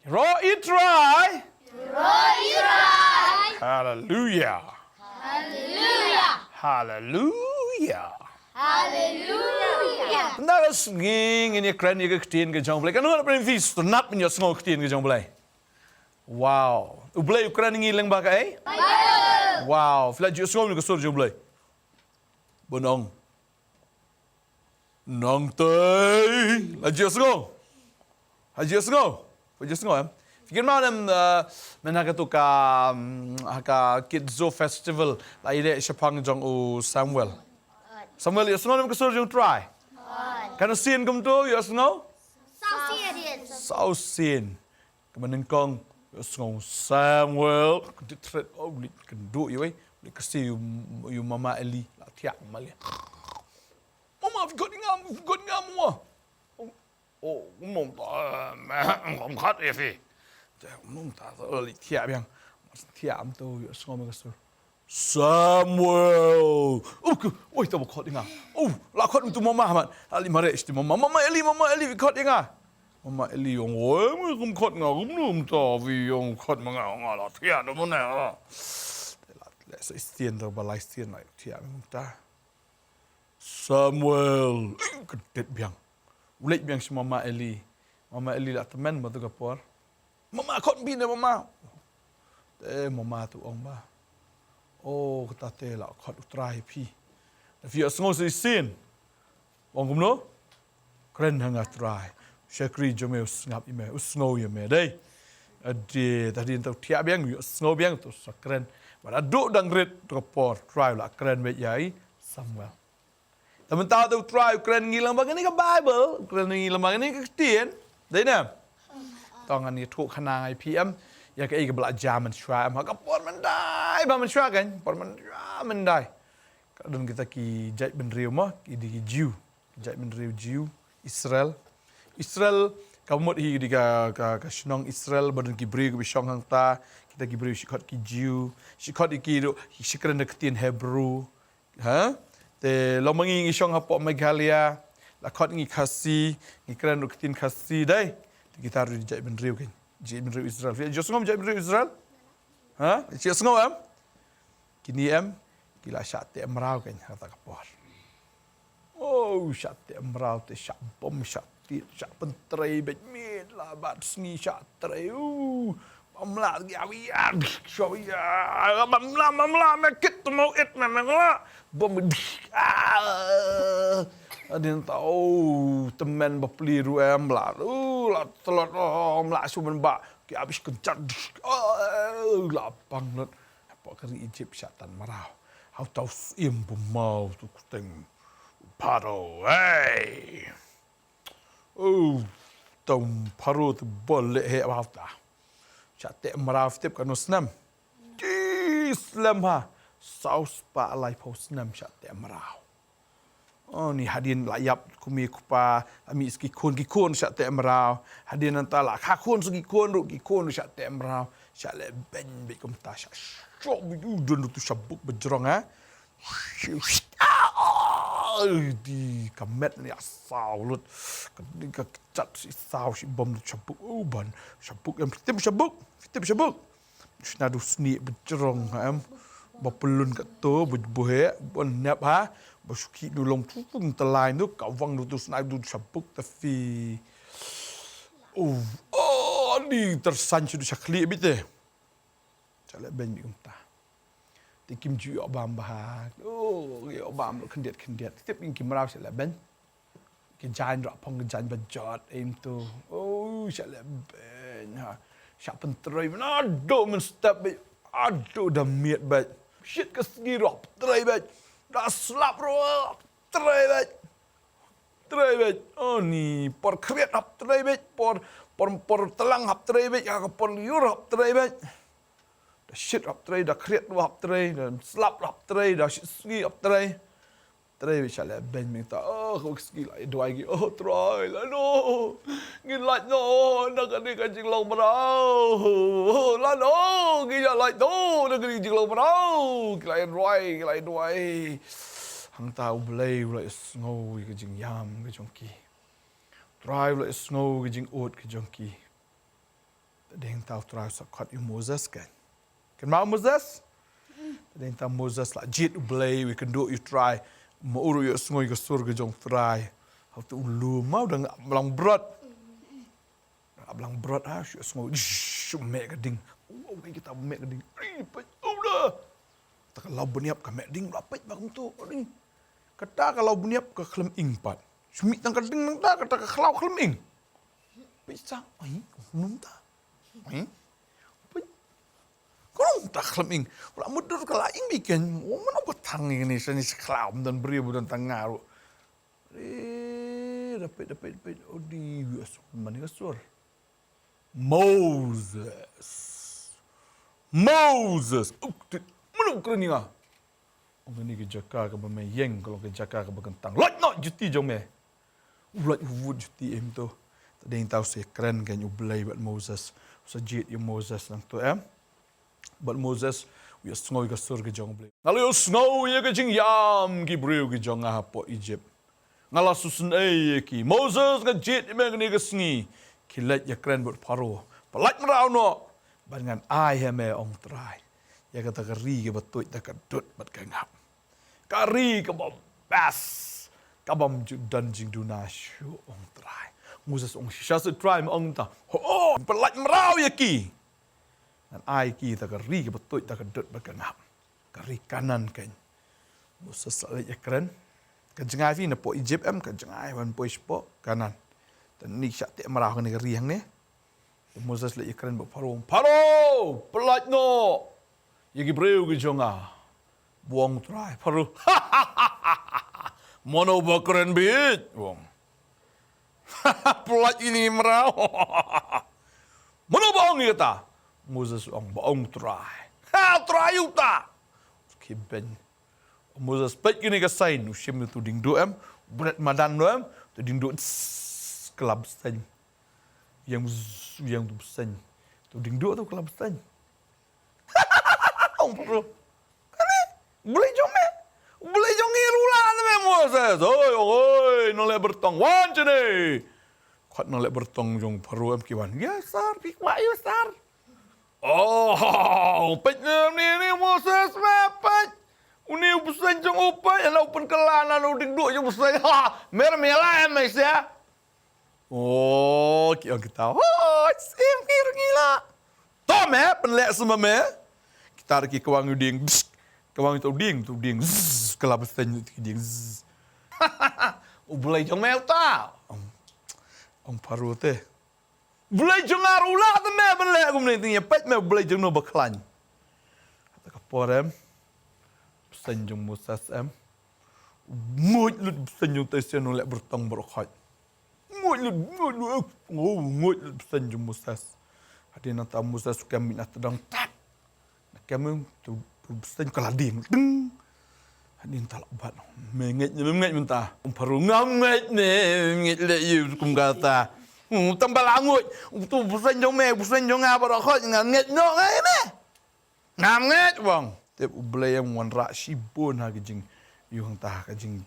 Raw it dry. Roll it right. Hallelujah. Hallelujah. Hallelujah. Hallelujah. Now let's sing in your cran you can get jump like I know bring feast to not in your smoke tin get jump like. Wow. Ublay Ukraine ngilang ba kay? Bible. Wow. Flat you smoke ko sur jump like. Bonong. Nong tay. La just go. Ha just go. Ha just go. Fikir mau dem menaka tu ka Kids Zoo Festival la ide Sepang jong u Samuel. Samuel you snow dem ko sur jump try. Kan sin kum tu you snow? Sao sin. Kemudian kong snow Samuel threat oh can do you eh. Kasi you mama Eli la tiak malia. Mama, vi got ngam mo. Oh, mom ta ngom khat e fi. Te mom ta early tiap yang. Tiap am tu yo sngom ka sur. Samuel. Oh, oi ta khat ngam. Oh, la khat tu mama man. Ali mare isti mama. Mama Eli vi khat ngam. Mama Eli yong oi ngom khat ngam num ta vi yong khat ma ngam la tiap no mo na. La sa istien ta balai istien lai tiap mom ta. Samuel, kedet biang. Ulik biang si Mama Eli. Mama Eli lah teman batu kapor. Mama kot bina mama. Mama tu ong ba. Oh, kata te lah kot utrai pi. Tapi asngo si sin. Ong kumno? Keren hanga try. Syakri jome usngap ime, usngo ime dai. Ade tadi entau tiap biang usngo biang tu sakren. Pada duk dang red kapor try lah keren bet yai Samuel. Teman tahu tu try Ukraine ngilang bang ni ke Bible, Ukraine ngilang bang ni ke Kristian, dah ni. Tangan ni thuk kena IPM, ya ke ika belajar mensyuai, maka por mendai, bah mensyuai kan, por mendai. Kadang kita ki jait benriu mah, ki di Jew, jait benriu Jew, Israel kamu hi di ka senong Israel, badan ki beri ke bisong hang ta, kita ki beri sikot ki Jew, sikot iki do, sikren deketin Hebrew, ha? Te lo mangi isong hapok Megalia la khot ngi khasi ngi kran rukin khasi dai kita ru jai ben riu kan jai ben riu Israel jo sngom jai ben riu Israel ha jo sngom am kini am kila shat te amrau kan kata kapor oh shat te amrau te shat bom shat pentrei bet mit la bat sngi shat trei mamla ya shawia mamla mekit mo it mamla bom ada yang tahu teman berpeliru lah lah telot lah sumen bak ki habis kencat lapang lot apa kari Egypt syatan marau hau tahu im pemau tu kuteng paro hey tahu paro tu boleh he apa ta syate marau tip kan usnam Islam ha saus pa alai posnam syate marau oh ni hadin layap kumi kupa ami ski khun syak te emrau hadin antala kha khun sgi khun ru ki khun syak te emrau syak le ben be kum ta syak shok bu dun tu sabuk bejrong ha di kamet ni asau lut ka cat si sau si bom sabuk ban sabuk yang fitim sabuk snadu sni bejrong ha bapelun kat tu buhe bon nyap ha basuki nulong pun telain tu kawang tu snai tu sabuk tapi ni tersancu du sakli bite cale ben bi unta tikim ju obam bah ya obam kendiat tip kim rau sela ben ki jan ro pong jan bajot aim tu cale ben ha syak pentroi do men step aduh dah miat bat shit ke segi ro trei bat dah slap ro trei bat oh ni por kriat hap trei bat por telang hap trei bat ya por liur hap trei bat dah shit hap trei dah kriat hap trei dah slap hap trei dah shit segi hap trei bat shala ben minta kau segi lai dua lagi try lah no ngin like no nak ni kan jing long marau la no ngin like no nak ni jing long marau kilai doi hang tau blai ulai snow ke jing yam ke jongki try ulai snow ke jing oat ke jongki ada yang tahu try sakot Moses kan. Kenal Moses? Ada yang tahu Moses lah jit belai we can do you try. Mauru yo sngoi ke surga jong try. How tu ulu mau dah ngak belang berat. Ngak belang berat syuk sngoi mek keding. Oh kita mek keding. Pet udah. Tak kalau beniap ka mek ding lapet bang tu ni. Kata kalau beniap ke klem ing pat. Sumit tang keding nang ta kata ke klau klem ing. Bisa ai num ta. Ai. Kau tak klem ing. Ulah mudur ke laing bikin. Oh mana betang ini seni seklau dan beri budan tangaru. Dapat. Oh di US mana ke sur. Moses. Mana keren ni ah? Orang ni kejaka ke bermayeng kalau kejaka ke berkentang. Lot not juti jom eh. Ulat wud juti em tu. Tadi yang tahu saya keren kan ubelai buat Moses. Sejit yang Moses nang tu em. Buat Moses we sngoi ke surga jong ubelai. Kalau sngoi ke Jingyam ki breu ke jong apa Egypt. Ngala susun ki Moses ngejit emang ni ke sengi. Kilat ya keren buat Paro. Pelat merau no. Dengan ai heme ong try. Ya kata kari ke betul tak kedut bat kengap. Kari ke bas. Kabam dan jing dunasyu ong try. Moses ong syasa try ong ta. Oh, pelat merau ya ki. Dan ai ki tak kari ke betul tak kedut bat kengap. Kari kanan kan. Moses ya keren. Kejengai fi na po Egypt em kejengai wan po ispo kanan. Dan ni syak tak merau ni kari yang ni. Moses le keren buat Paro, pelat no. Yagi breu ke jonga. Buang try Paro. Mono bakeren bit. Buang. Pelat ini merau. Mono baong ni kata. Moses baong try. Try uta. Kiben. Moses pet kini ke sign. Usim tu ding do em. Berat madan do em. Tu ding do kelab sign. Yang tu pesan. Tu ding do tu kelab sign. Bro. Kani boleh jom eh. Boleh jom irula na Moses. Oi, nolak bertong wan jene. Khat nolak bertong jong Paro am kiwan. Ya sar, pikwa ya sar. Oh, pet ni Moses mepet. Uni pesan jong opai ala open kelana no ding do jong pesan. Ha, mermela mes ya. Oh, kita. Oh, sim gila. Tom penlek semua me. Kita pergi kawang uding, kawang itu uding, kelab sen uding. Boleh jong mel ta? Ong Paro teh. Boleh jong arula tu me boleh aku ni pet me boleh jong no baklan. Kata kaporem, sen jong Moses em. Mut lut sen jong tesen oleh bertang berkhat. Mut sen jong Moses. Hadi nak tahu Moses suka minat tedang tak. Kami tu sen kelading. Ding. Hadin talak bat. Menget mentah. Paro ngamet ne, menget le you kum kata. Tambah langut. Tu busan jong apa rak nget no ngai me. Ngamet bang. Tep ublay yang wan rak sibon ha kejing. You hang tah kejing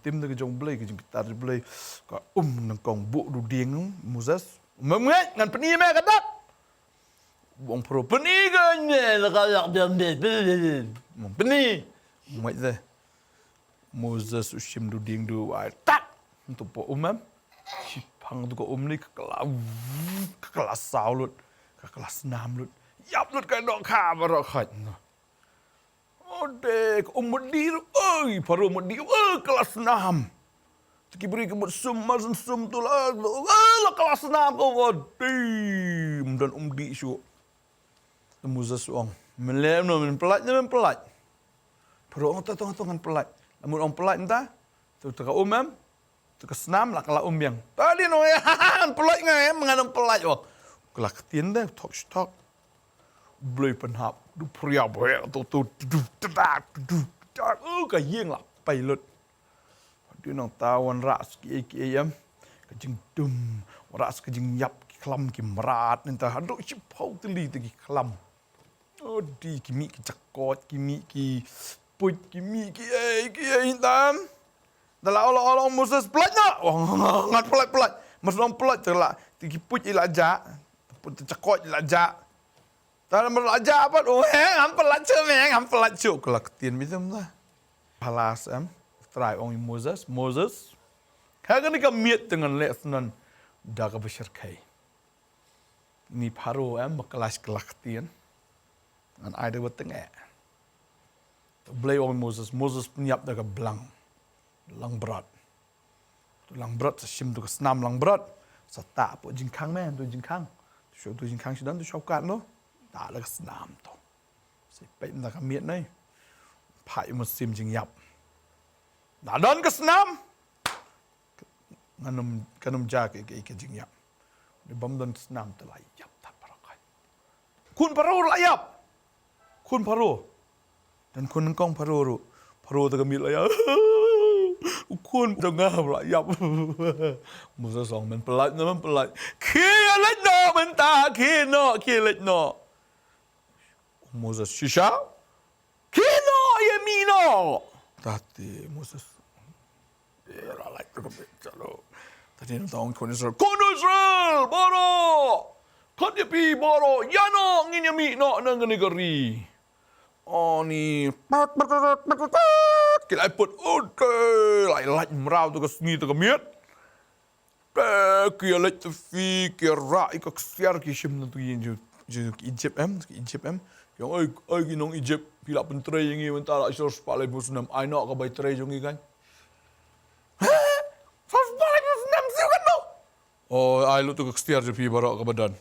tim de kejong blay kejing pitar blay. Ka nang kong bu du ding Moses. Menget ngan peni me kadak. Bong Paro peni kan kalau biang dia peni mai deh Moses usim du ding du tak untuk po sipang tu ko ni kelas saulut kelas 6 lut yap lut kan dok kha barok khat odek medi oi Paro medi kelas 6 Tiki beri ke sum tu lah kelas 6 dim dan di syuk Moses orang melem no pelat Paro orang tong pelat namun orang pelat entah tu ka em tu ke senam lah kala yang tadi no pelat ngai mengadang pelat oh kelak tien dah talk blui penhap du priya boy tu tedak ka yeng lah pilot dia nang tawan ras ki ayam kejing dum ras kejing yap kelam ki merat entah aduk cipau teli tegi kelam oh di kimi ki cakot kimi ki put kimi ki hitam dalam Allah Moses pelat nak ngat pelat mas orang pelat celak tegi put ilajak pun tercakot lajak. Tak melajak apa? Oh, am pelajak meng, am pelajak kelak tien mitem lah. Halas try on Moses. Kaga ni kamiat dengan lesson dah ke bersyirkai. Ni Paro berkelas kelak tien. Dan ada bertengah. Beli on Moses penyiap dah ke belang berat. Lang berat sesim tu ke senam lang berat. Sata apa jingkang men tu jingkang. Tu jingkang sudah tu syaukat no. Tak ada senam tu. Sipai nak kamiat ni. Pai musim jingyap. Dah dan ke senam. Kanum jaga ke jingyap. Di bam dan senam tu layap tak parakai. Khun Paro layap. Khun Paro. Dan khun engkong Paro tu kamiat layap. Khun tengah layap. Moses song men pelat. Kia let no mentah kia let no. Moses shisha. Kino yemino. Tati Moses. Era like to come chalo. Tati no taong khun Israel boro. Khun pi boro yano nginyami no nang negeri. Oh ni kilai put lai merau tu ke seni tu ke miat. Kia lai tu fi kia rai ke siar ki shim tu yin Egypt yang ai ginong Egypt pila pentrai yang ini mentah lah isos palai musnam ai nak ke bai trai jongi kan. Sos palai musnam siu kan no. Oh ai lu tu ke siar je pi barak ke badan.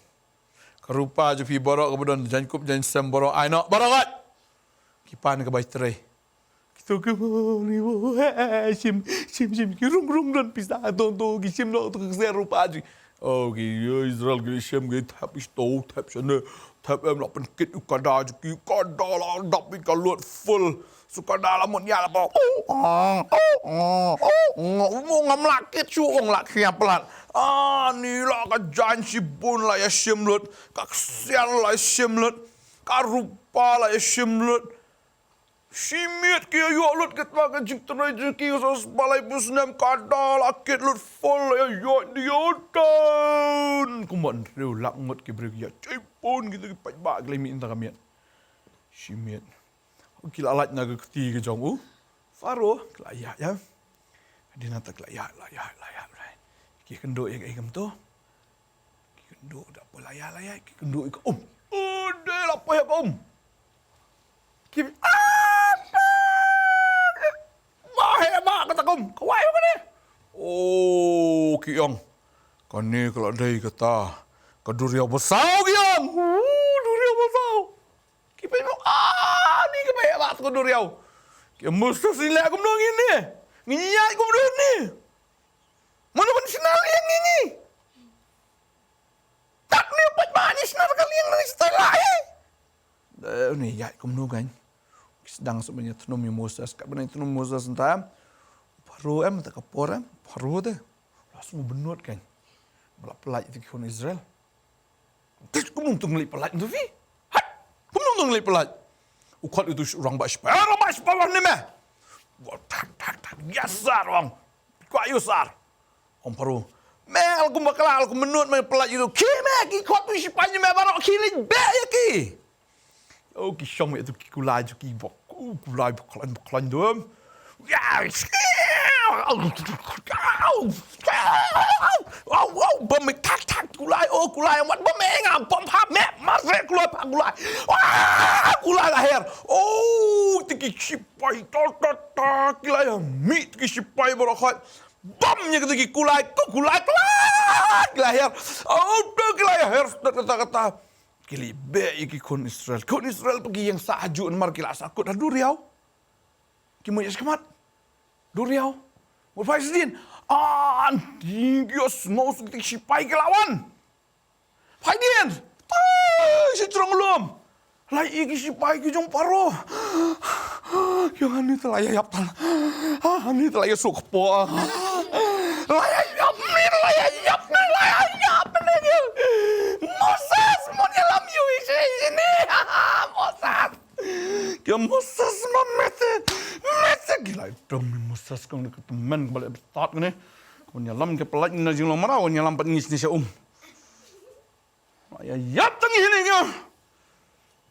Kerupa je pi barak ke badan jankup jan sem barak ai nak barakat. Kipan ke bai trai. Kita ke ni sim kirung dan pisa tonto kisim no tu ke siar rupa je. Oh, Israel Grisham tap stove tap sana tap em lapan kit ukada juki ukada lah dapi kalut full sukada lah mutnya lah po. Ngam lakit cuong lak kia pelat. Ni lah ka jan sibun lah ya simlut, ka sian lah simlut, ka rupa lah ya simlut. Simit kia yok lut ket pakai jik terai jiki usus balai busnam kadal akit lut full ya yok diotan. Kuman riu lakngot ke beri ya cepon gitu ke pajak gelimi inta kamiat. Simit. Kila alat naga keti ke jong Faro kelayak ya. Dia nak kelayak. Ki kenduk ya ikam tu. Ki kenduk dak apa layak. Ki kenduk ik Dia apa ya kom? Ki hebat kata kum. Kawai apa ni? Oh, Kiong. Kan ni kalau ada kata keduriau besar Kiong. Duriau besar. Kipe ni ke hebat keduriau. Kiong mesti silap kum dong ini. Ngiyak kum dong ni. Mana pun sinal yang ini. Tak ni apa mana sinal kalian ni setelah ni ya kum dong kan. Sedang sebenarnya thnum Moses kat benar thnum Moses entam Paro tak kapor Paro dah langsung benut kan melak pelaj itu khun Israel tis kumung tu ngelip pelaj tu fi hat kumung tu ngelip pelaj ukhat itu orang bas ni meh tak biasa orang kuayu sar om Paro mel kum bakal kum benut mel pelaj itu kime ki khat tu sipanya meh barok kilin be ya ki oh ki syong itu ki kulaj ki bok kulai bakalan dom. Ya. Bom tak kulai amat bom engam bom hap mek masre kulai pak kulai. Kulai lahir. Oh tiki sipai tot kilai mit ki sipai barakat. Bomnya tiki kulai lahir. Oh kilai lahir kata Kili be iki khun Israel. Khun Israel pergi yang saju mar kila sakut dah duriau. Ki mo kemat. Duriau. Mo Faizin. Dios mau suti sipai ke lawan. Faizin. Si terang lom. Lai iki sipai ki jong Paro. Yang ani telah yap tal. Ani telah sok po. Lai yap. Moses mau nyelam you ini. Moses. Ya Moses mete gila itu Moses kau nak teman balik start ni. Kau nyelam ke pelak ni jeng lomara kau nyelam pat ngis ni Ya yap tangi ni ke.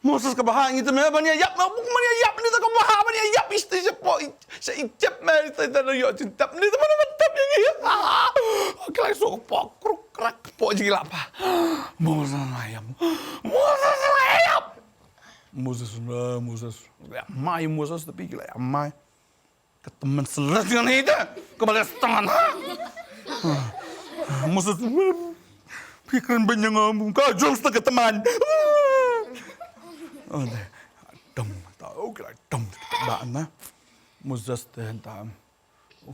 Moses ke bahang itu me bani yap mau bani yap ni tak bahang bani yap isti sepo saya ijap me tak ada yo tap ni mana mantap ni. Kelai sok pok kruk krak pok jadi apa. Moses ayam. Moses. Ya mai Moses tapi kelai mai. Ke teman selat dengan itu. Kembali setengah. Moses pikiran banyak ngomong kau jom setengah teman. Oh, dum tahu kira dum tak na. Moses terhentam.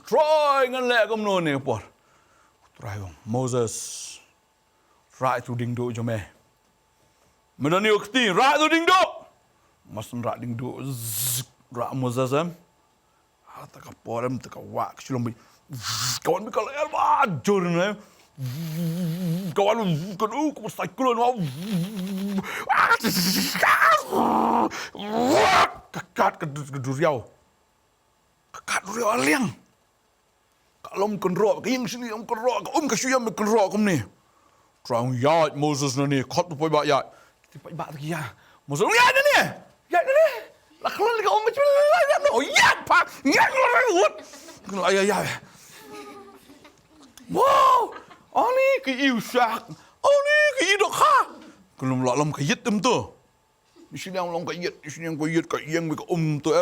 Try ngan lek kum no ni por. Try Moses. Right tu ding do jom Mana ni ukti right tu ding do. Masun right ding do. Right Moses tak kapor tak wak silom. Kawan mikal jor ni. Kawan kan aku cyclone kekat ke duriau aliang kalau mungkin roh ke yang sini mungkin roh ke syuyam mungkin roh ke ni terang yat Moses ni kot tu poi yat tipai bak lagi ya Moses yat ni lah kalau lagi macam yat no yat pak yat ayah wow Ani ke iusak, ani ke idok ha. Kalau lalam ke yet tu. Di sini yang lalam ke yet, di sini yang ke yet ke yang ke tu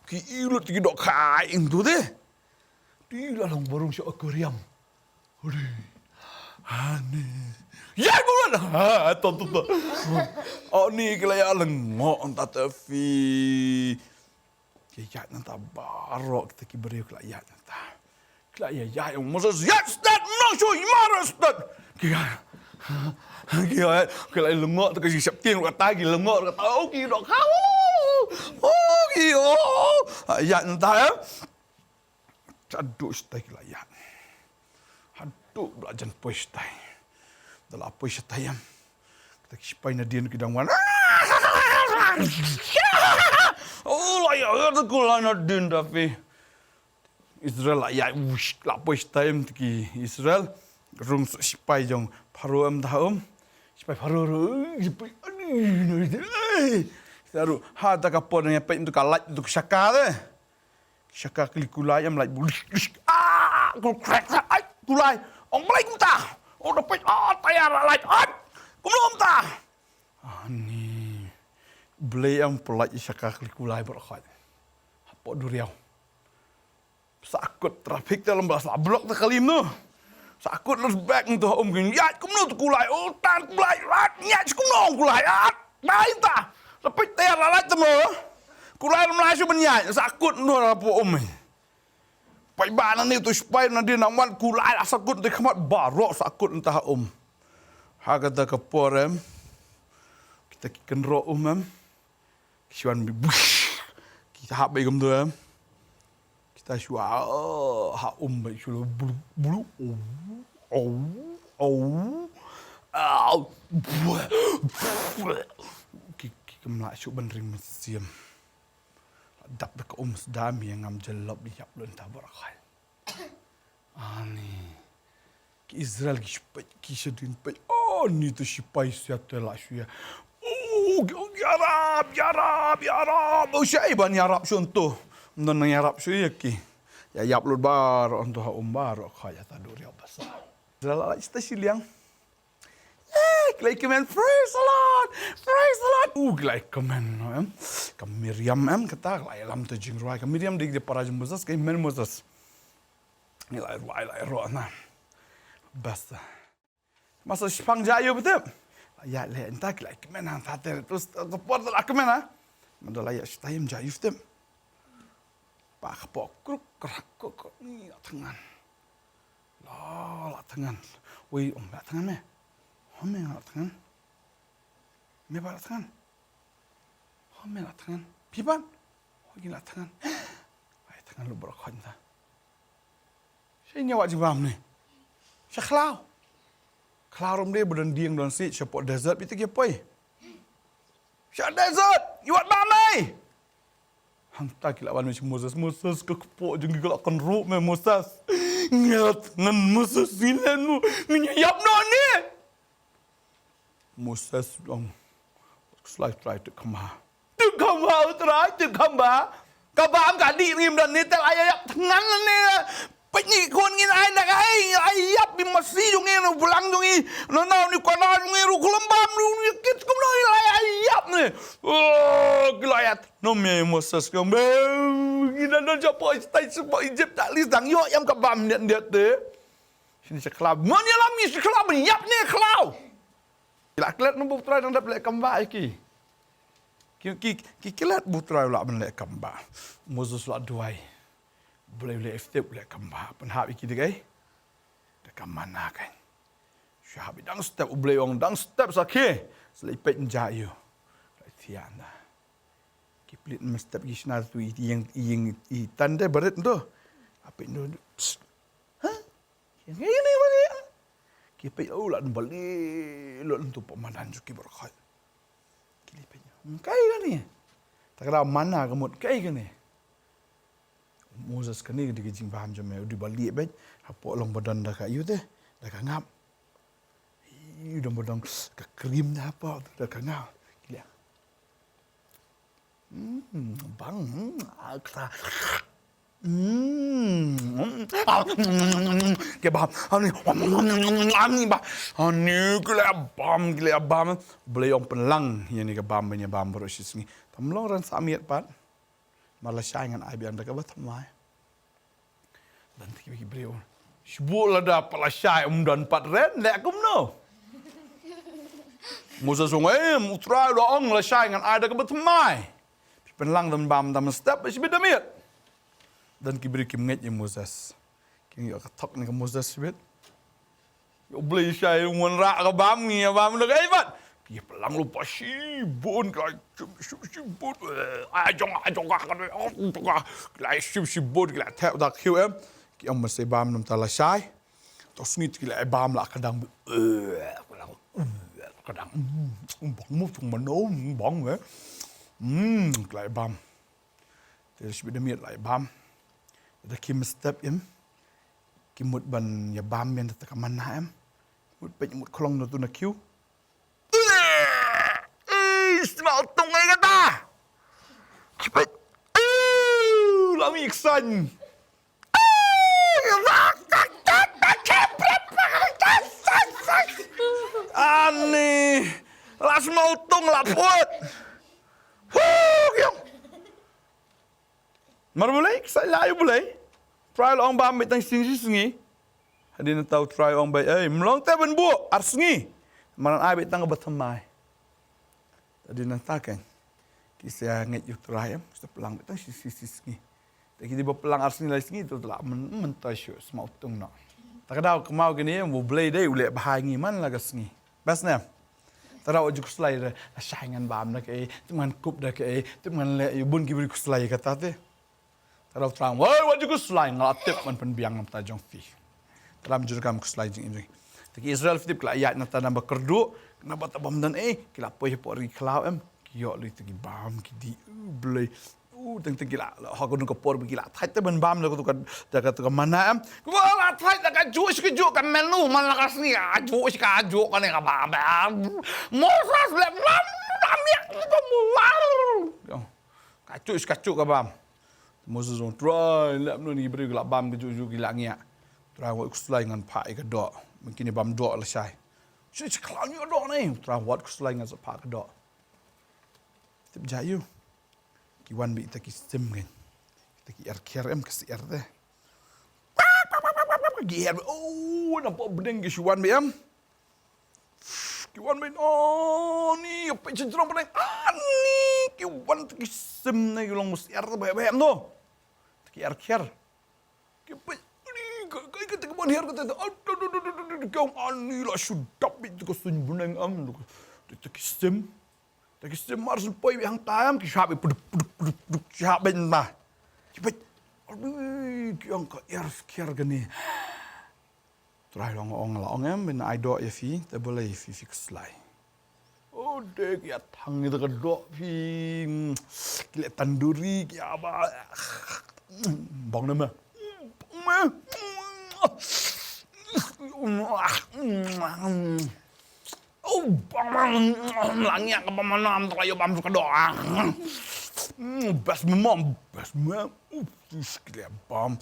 ke ilut ke idok ha tu deh. Di lalam barung si akuarium. Ori, ani. Ya bukan? Ha, tu. Ani ke layak lengok entah tepi. Kejat nanti barok kita kiberi ke layak nanti. Ya, yang Moses, ya, Ustaz, no, shoy, marah, Ustaz. Kaya lengok tu kasi siap ting kata lagi lengok kata okey dok kau. Okey. Ya entah. Caduk stai layan. Haduk belajan puis stai. Dalam puis stai yang kita sipai nadian kidang wan. Oh, layak tu kula nadian tapi Israel layak wish lapoi time tiki Israel rung sipai jong paro tahum sipai paro sipai taru ha ta kapon yang pe itu kalat itu syaka deh syaka klikulai am like kulai ong mulai kumta dapat tayar like kumlom ta ni blay am pelai syaka klikulai berkhat apa duriau sakut trafik dalam bahasa blok tak kalim tu. Sakut terus back tu gini. Ya, kumno tu kulai. Oh, tan kulai. Ya, kumno kulai. Baik tak. Lepas tayar lalat temu. Kulai Malaysia banyak. Sakut tu apa ni. Pai bana ni tu supaya nanti nak kulai sakut tu kemat barok sakut entah Ha kata kapor kita kenro Kian kita hak baik tu kita syua ha baik syua bulu kita melak syuk benring mesim dap dek sedam yang ngam jelop liap lun tabarakai ani ki Israel ki syupai ki sedin pai ni tu syupai siat la syua Arab syaiban Arab contoh non Arab syua ki ya yap lud bar untuk bar khaya tadur ya basah Israel la istasilang like man praise the Lord like man kam Miriam kata la lam tu Jinghikai kam Miriam dig de para Moses ke men Moses ni la ro na basta masa spang jayo betul ya le entak like man han tater terus support la kemen ha mandala ya stayem jayo betul pak pok kruk krak ni tangan la tangan wei la tangan me Home nak tangan. Me balas tangan. Home nak tangan. Pipan. Lagi nak tangan. Ay tangan lu berkhon ta. Saya nyawa jibam ni. Saya klau. Klau rom dia berdan dieng dan si support desert itu ke poi. Saya desert. Iwat Bantei. Hang tak kilawan macam Moses ke kepok jenggi kalau akan ruk me Moses. Ngat ngan Moses silen mu. Nyayap no ni. Moses dong slide tu kemah. Tu kemah utrai tu kemah. Kabam kadi ngim dan ni tel ayap tangan ni. Penyi kon ngin ai nak ai ayap bi masih jung ni pulang jung ni. Nana ni kona jung ni ru kulambam ru ni kit kum no ayap ni. Oh gelayat. No me Moses kum. Gina dan japo istai sebab Egypt tak lis dang yo yam kabam dia tu. Sini sekelab. Mana lami sekelab yap ni kelau. Kila kelat nu putra dang dapat kamba iki. Ki kelat putra la ben lek kamba. Moses la duai. Boleh step lek kamba. Pen hab iki dekai. Dekat mana kan. Syahab dang step boleh ong dang step sakhe. Selipet njayu. Tiana. Ki plit step gi sna tu yang tanda berat tu. Apa tu? Ha? Yang ini mana? Kipai lah balik tu pemanan juga berkat. Kilipnya. Kai kan ni? Tak kira mana kemud kai kan ni? Moses kan ni dia jing paham jam di balik baik. Apa long badan dah kat you teh? Dah ngap. Dah badan ke krim dah apa dah ngap. Gila. Bang. Akra. Kebab. Ani bah. Ani kelabam. Boleh yang pelang yang ni kebab punya bam berusis ni. Tamlong ran samiat pat. Malah saingan ai biang dak bat mai. Dan tiba beliau. Sebut lah dah pala syai dan pat ren lek kum no. Musa sungai utrai doang la saingan ai dak bat mai. Pelang dan bam dan step sebid damit. Dan kibri kimnget ya Moses. Kini yo katok ni ke Moses sebit. Yo beli syai mun rak ke bam ni bam dak ai bat. Ki pelang lupa sibun ka sibun. Ajong kan. Lai sibun la tap dak QM. Ki am mesti bam nam tala syai. Tos ni ki la bam la kadang kadang bong mu chung manom bong we. Lai bam. Terus sebid miat lai bam. Dah kim step em. Kimut ban ya bam yang tak mana em. Mut pe mut kolong tu na kiu. Smell tungai kata. Cepet. Lami iksan. Ani. Lah smell tung lah puat. Mar boleh? Saya layu boleh. Trial orang bam betang singi. Hadin tahu trial orang baik. Melong teh ben bu arsengi. Maran ai betang bertemai. Tadi nantakan. Kisah nget you trial. Kita pelang betang singi. Tak kita berpelang arsengi lagi singi tu telah mentasyu semua utung nak. Tak ada kemau gini yang boleh deh boleh bahangi man lagi singi. Basnya. Tahu juga selai saingan bam nak teman kup dah teman le bun kibri selai kata tu. Tahu terang, wah juga selai ngelatip man penbiang nam tajong fi. Dalam jurkam selai jing ini. Tapi Israel fitip kelak ayat nata nama kerdu, kenapa tak bam dan kila poy pori kelau kiok li tegi bam kidi boleh. Teng kila hakun ke por kila thai te ban bam tu kan jaga tu mana wala thai jaga ju sekejut kan menu man lakas ni aju sekaju kan ka bam. Moses le bam ya tu Kacu ka bam. Moses on try lap no ni beri gelap bam ke ju gila ngia. Try wat kuslai ngan pai ke dok. Mungkin bam dok la sai. Sini seklan ni dok ni. Try wat kuslai ngan sa pai ke dok. Tip jayu. Ki wan bi ta ki stem kan. Ta ki RKRM ke CR deh. Gi nampak bedeng ke Shuan BM. Ki wan ben ni apa cenderung bedeng. Ni ki wan ta ki stem ni long mus CR BM tu. Kiar. Kepet ni kita kebon hiar kata aduh kau ani lah sudah itu kesun bunang itu kisem mars poi yang tayam kisah kisah benda kepet aduh yang kiar gani terakhir orang benda idol ya fi tak boleh fi fix lai oh dek ya tang itu kedok fi kilat tanduri kia apa bong nama. bang langyak ke mana am tayo bam suka doa. Best mom, best mom. Kia bam.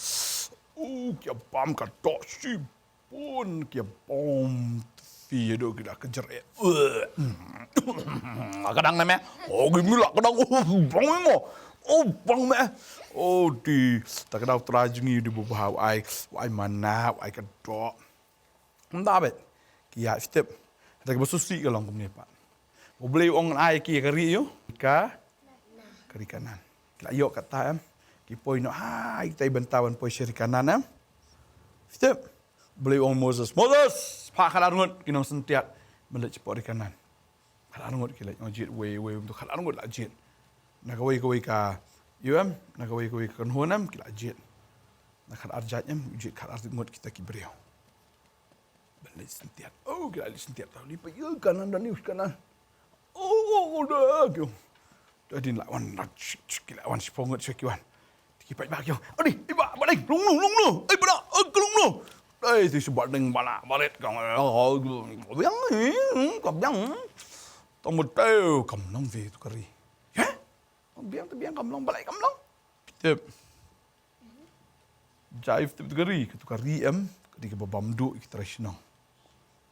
Kia bam ka dok si pun kia bam. Fi do kita kejar. Kadang na me. Gimila kadang bang mo. Bang me. Di tak kadang terajungi di bawah ai mana ai ka dok. Mendabet. Kia step. Ada kebesusi kalau kamu ni pak. Boleh orang ai kia kari yo. Kari kanan. Kita ayok kata ki poi no hai kita bentawan poi seri kanan Step. Boleh orang Moses. Pak kalarngut kinong sentiat melet cepat di kanan. Kalarngut kila ngojit we untuk kalarngut lah jit. Nak kawai ka nak kawai ka honam kila jit. Nak arjatnya jit kalarngut kita ki beriau. Balik sentiat. Kita sentiat tahu ni pergi kanan dan ni kanan. Dah kau. Jadi lawan sepongot sekian. Kipat bagi kau. Adi, iba balik. Long. Benak. Long. Tu sebab deng balak baret kau. Biang. Tong betul kamlong ve tu kari. Biang kamlong balik kamlong. Tip. Jaif tu kari, tu kari ketika babamdu kita rasional.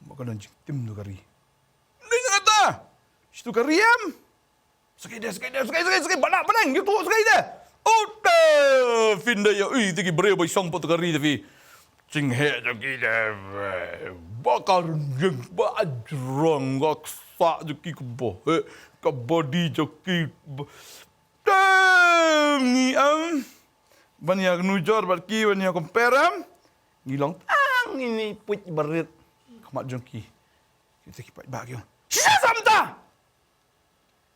Maka dan tim tu kari. Dengar kata. Situ kari Sekali banak gitu sekali dia. Finda ya tiki beri boy song pot kari tapi Jinghikai joki dah. Bakar jeng bajrong gaksa joki kebo. Body joki. Ni banyak nujor barki banyak komperam. Ngilang ini put berit. Kamat joki. Kita kipat bagi. Sisa samta.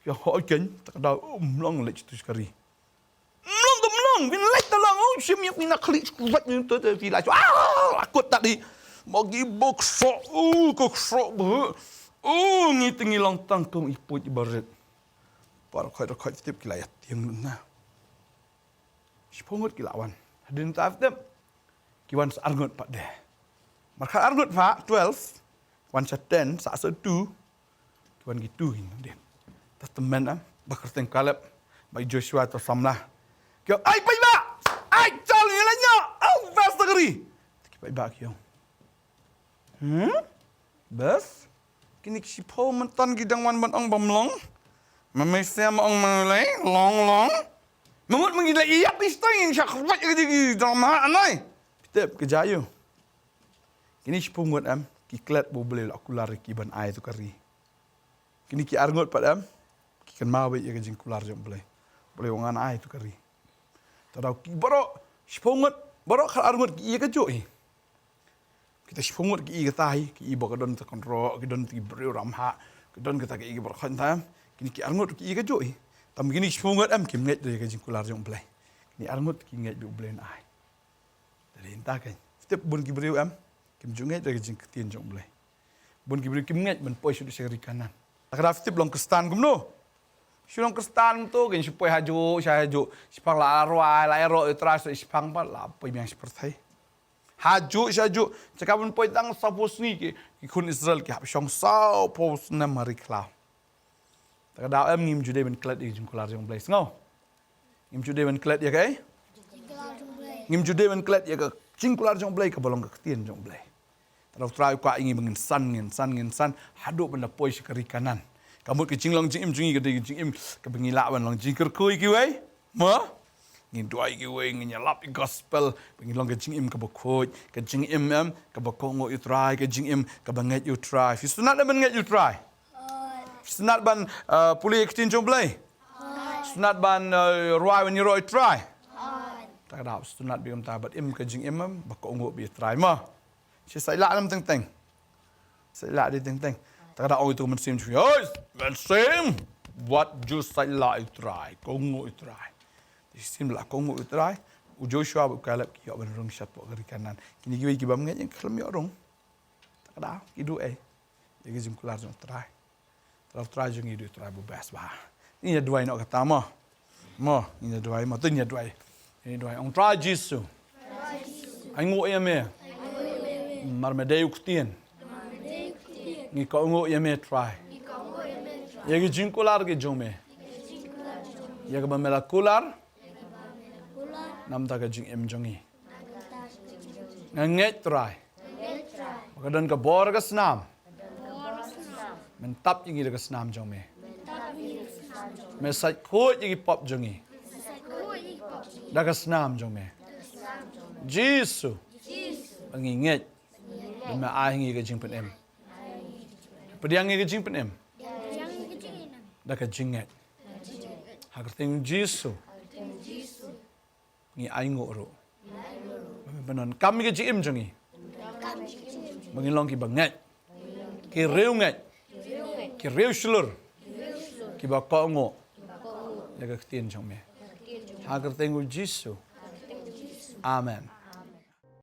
Ya hoken tak ada long lek tu sekali. Long bin lek tolong sim yak mina klik kuat ni tu vila. Akut tadi bagi bokso kokso be. Ni tinggi long tangkung iput ibarat. Par koi tip kilayat yang na. Sipongot kilawan. Hadin taftem. Kiwan arngot pak deh. Marka arngot pak 12. Wan 10 sa 2. Kiwan gitu hin. Teman bakar tengkalap bagi Joshua atau Samlah. Kau, ai paiba, ai cali lanya, bas negeri. Kita paiba kau. Bas, kini siapa mentan gidang wan bantang bamlong, memesnya maong malay, long. Memut menggila iyak istain syakrat jadi drama anai. Kita kejayu. Kini siapa mengut kiklat boleh aku lari kiban ai tu kari. Kini ki arngot padam. Kan mau ya kejing kular jom boleh wangan ai tu kari. Tadau baro sipongot baro khal arngot ki ke jo kita sipongot ki tahi ki ibo kadon ta kontro kadon ti brio ramha kadon kita ki baro khan tam kini ki arngot ki ke jo tam kini sipongot kim nget ya kejing kular jom boleh ni arngot ki nget jo boleh ai dari entah kan step bun ki brio kim jo nget ya kejing ketien jom boleh bun ki brio kim nget ben poi sudu seri kanan tak step long kestan kumno Sulong kestan tu kan supaya saya haju sipang la arwai la ero itras sipang pa la apa yang seperti haju cakapun poi tang sapos ni ki khun Israel ki hab syong sao pos na marikla tak ada ngim jude ben klat di jingkular jong blais ngau ngim jude ben klat ya kai ngim jude ben klat ya ka jingkular jong blai ka bolong ka ketien jong blai kalau try ka ingi bengin san hadu benda poi sekari kanan kamu kecing long jing jungi kedai jing kebengilawan long jing kerkui kiwai ma ngin duai kiwai nyalap gospel bengilong kecing kebokoj kecing kebokongo you try kecing kebanget you try sunat ban nget you try sunat ban puli ketin jong blai sunat ban ruai when you roi try tak ada sunat biam tabat kecing bakongo bi try ma si sai la nam teng sai la di teng tak ada orang itu mensim cuma, mensim. What just saya lah try, kongo try. Sim lah kongo try. Joshua berkalap kiak benerong satu kiri kanan. Kini kiwai kibam ngai yang kelam orang. Tak ada, kidu Jadi jim kelar jom try. Kalau try jom kidu try bebas bah. Ini dua nak kata mah. Ini dua mah tu ini dua. Ini dua. Orang try jisu. Aingu me. Marmedei uktian. Ngi ko ngo yame try. Yagi jingkular ke jome. Yaga bamela kular. Nam taga jing em jongi. Nganget try. Kadon ka bor ka snam. Men tap yingi ka snam jome. Me sai ko yigi pop jongi. Daga snam jome. Jesus. Nginget. Me ai ngi ka jing pen em. Pediang ngi ka jing pen em. Daga jinget. Hagerting Jesus. Ngi ai ngoro. Benon kami ke jim jongi. Mengilong ki banget. Ki reu nget. Ki reu shulur. Ki ba ko ngo. Ya ka tin jong me. Hagerting Jesus. Amen.